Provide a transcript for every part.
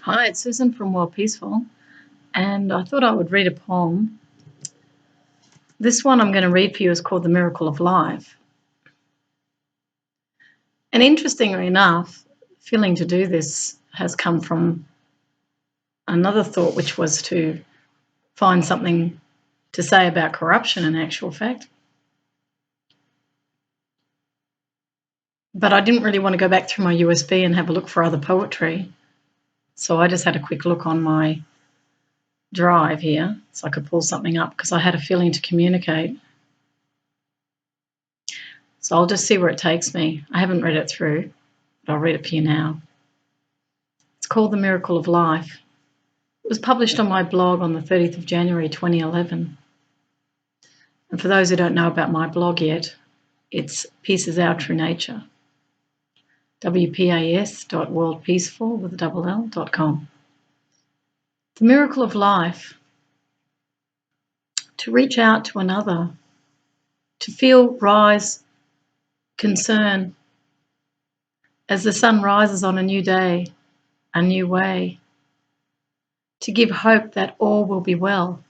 Hi, it's Susan from Worldpeacefull, and I thought I would read a poem. This one I'm going to read for you is called The Miracle of Life. And interestingly enough, feeling to do this has come from another thought, which was to find something to say about corruption in actual fact. But I didn't really want to go back through my USB and have a look for other poetry. So I just had a quick look on my drive here so I could pull something up because I had a feeling to communicate. So I'll just see where it takes me. I haven't read it through, but I'll read it for you now. It's called The Miracle of Life. It was published on my blog on the 30th of January 2011. And for those who don't know about my blog yet, it's Peace is Our True Nature. wpas.worldpeacefull.com. The miracle of life. To reach out to another, to feel rise, concern, as the sun rises on a new day, a new way, to give hope that all will be well,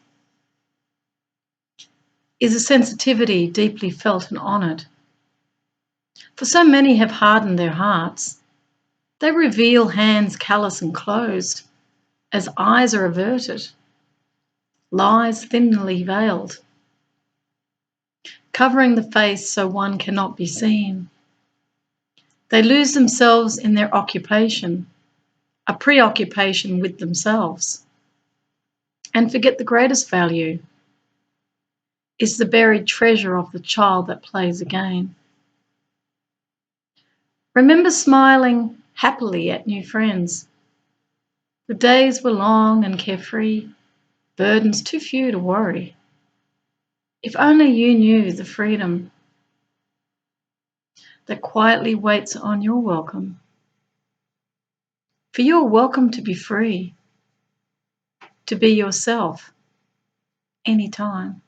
is a sensitivity deeply felt and honoured. For so many have hardened their hearts. They reveal hands callous and closed, as eyes are averted, lies thinly veiled, covering the face so one cannot be seen. They lose themselves in their occupation, a preoccupation with themselves, and forget the greatest value is the buried treasure of the child that plays again. Remember smiling happily at new friends. The days were long and carefree, burdens too few to worry. If only you knew the freedom that quietly waits on your welcome. For you are welcome to be free, to be yourself anytime.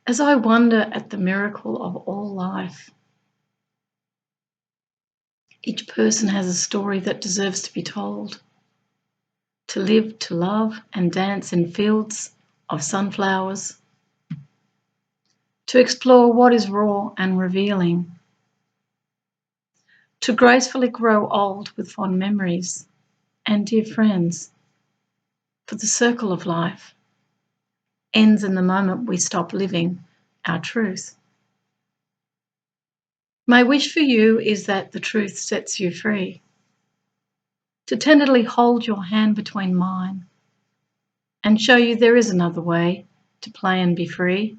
As I wonder at the miracle of all life, each person has a story that deserves to be told. To live, to love, and dance in fields of sunflowers. To explore what is raw and revealing. To gracefully grow old with fond memories and dear friends. For the circle of life ends in the moment we stop living our truth. My wish for you is that the truth sets you free. To tenderly hold your hand between mine and show you there is another way to play and be free.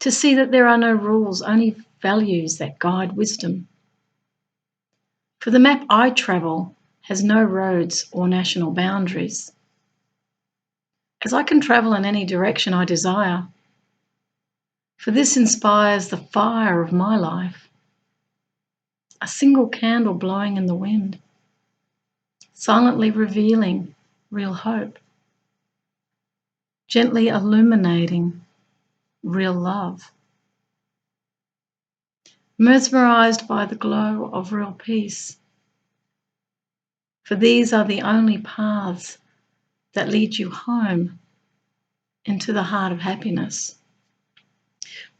To see that there are no rules, only values that guide wisdom. For the map I travel has no roads or national boundaries. As I can travel in any direction I desire, for this inspires the fire of my life. A single candle blowing in the wind, silently revealing real hope, gently illuminating real love. Mesmerized by the glow of real peace, for these are the only paths that lead you home into the heart of happiness.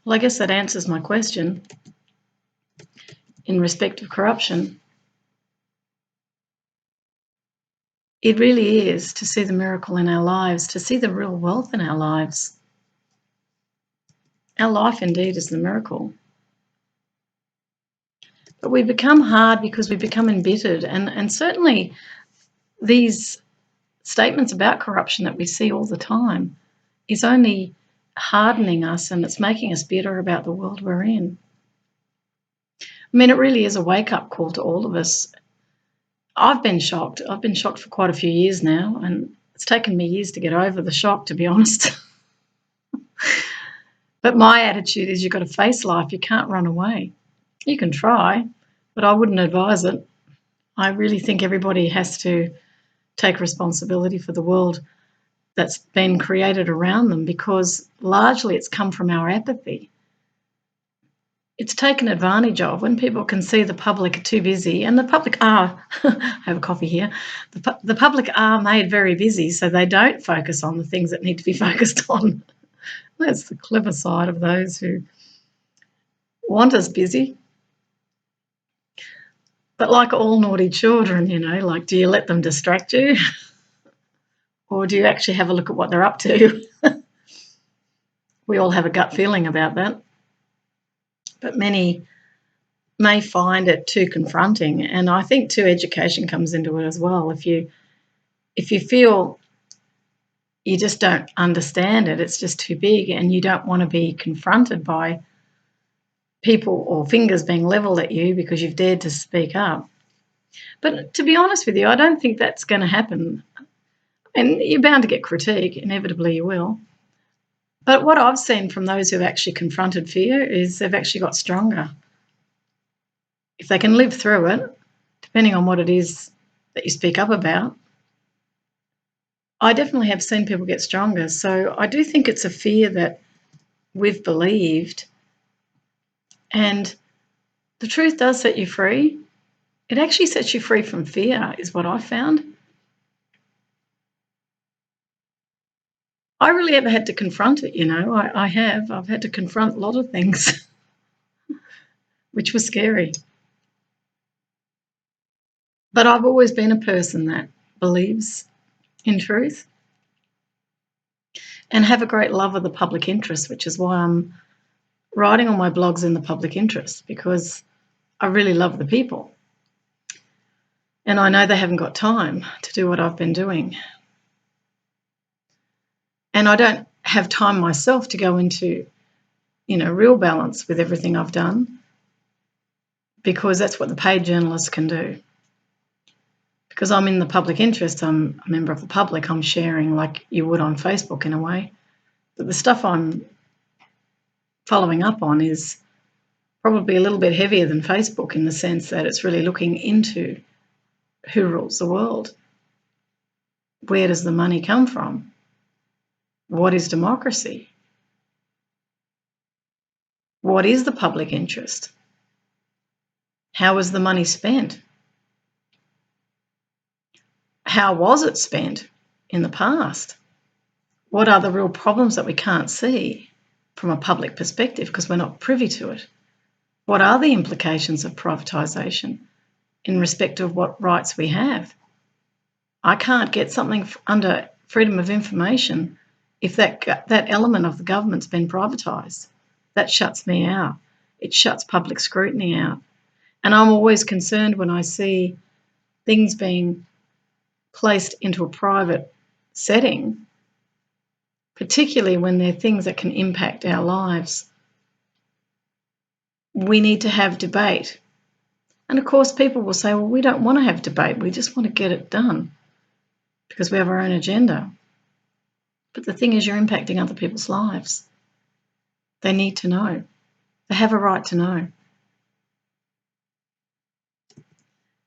Well, I guess that answers my question in respect of corruption. It really is to see the miracle in our lives, to see the real wealth in our lives. Our life indeed is the miracle. But we become hard because we become embittered, and certainly these statements about corruption that we see all the time is only hardening us, and it's making us bitter about the world we're in. I mean, it really is a wake-up call to all of us. I've been shocked. I've been shocked for quite a few years now, and it's taken me years to get over the shock, to be honest. But my attitude is you've got to face life. You can't run away. You can try, but I wouldn't advise it. I really think everybody has to take responsibility for the world that's been created around them, because largely it's come from our apathy. it's taken advantage of when people can see the public are too busy, and the public are, I have a coffee here, the public are made very busy, so they don't focus on the things that need to be focused on. That's the clever side of those who want us busy. But like all naughty children, like, do you let them distract you? Or do you actually have a look at what they're up to? We all have a gut feeling about that. But many may find it too confronting. And I think too, education comes into it as well. If you feel you just don't understand it, it's just too big, and you don't want to be confronted by people or fingers being levelled at you because you've dared to speak up. But to be honest with you, I don't think that's going to happen. And you're bound to get critique, inevitably you will. But what I've seen from those who've actually confronted fear is they've actually got stronger. If they can live through it, depending on what it is that you speak up about, I definitely have seen people get stronger. So I do think it's a fear that we've believed, and the truth does set you free. It actually sets you free from fear, is what I found. I really haven't had to confront it, I have. I've had to confront a lot of things, which was scary. But I've always been a person that believes in truth and have a great love of the public interest, which is why I'm writing on my blogs in the public interest, because I really love the people. And I know they haven't got time to do what I've been doing. And I don't have time myself to go into, real balance with everything I've done, because that's what the paid journalists can do. Because I'm in the public interest, I'm a member of the public, I'm sharing like you would on Facebook in a way. But the stuff I'm following up on is probably a little bit heavier than Facebook, in the sense that it's really looking into who rules the world. Where does the money come from? What is democracy? What is the public interest? How was the money spent? How was it spent in the past? What are the real problems that we can't see from a public perspective because we're not privy to it? What are the implications of privatisation in respect of what rights we have? I can't get something under freedom of information if that element of the government's been privatised. That shuts me out. It shuts public scrutiny out. And I'm always concerned when I see things being placed into a private setting, particularly when they're things that can impact our lives. We need to have debate. And of course, people will say, well, we don't want to have debate. We just want to get it done because we have our own agenda. But the thing is, you're impacting other people's lives. They need to know. They have a right to know.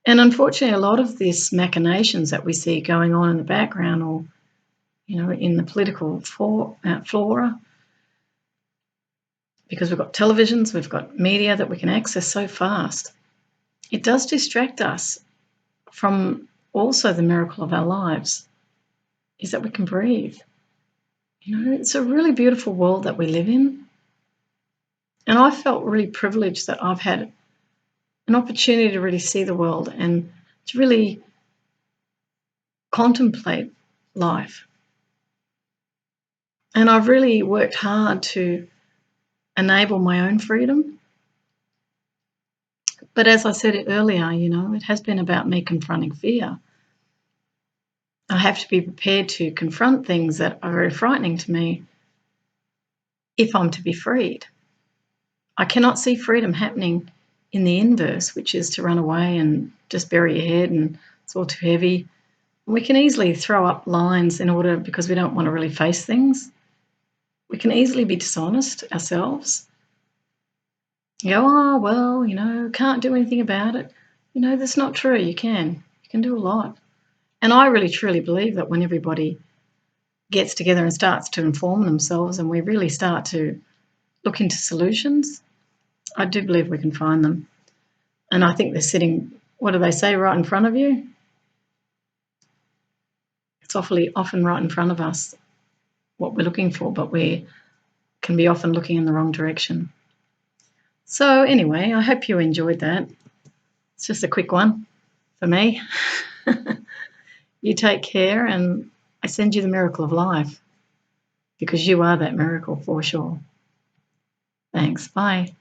And unfortunately, a lot of these machinations that we see going on in the background, or, in the political flora, because we've got televisions, we've got media that we can access so fast, it does distract us from also the miracle of our lives, is that we can breathe. It's a really beautiful world that we live in. And I felt really privileged that I've had an opportunity to really see the world and to really contemplate life. And I've really worked hard to enable my own freedom. But as I said earlier, it has been about me confronting fear. I have to be prepared to confront things that are very frightening to me if I'm to be freed. I cannot see freedom happening in the inverse, which is to run away and just bury your head and it's all too heavy. We can easily throw up lines in order, because we don't want to really face things. We can easily be dishonest ourselves. You go, oh, well, can't do anything about it. That's not true. You can do a lot. And I really truly believe that when everybody gets together and starts to inform themselves and we really start to look into solutions, I do believe we can find them. And I think they're sitting, what do they say, right in front of you? It's awfully often right in front of us, what we're looking for, but we can be often looking in the wrong direction. So anyway, I hope you enjoyed that. It's just a quick one for me. You take care, and I send you the miracle of life, because you are that miracle for sure. Thanks. Bye.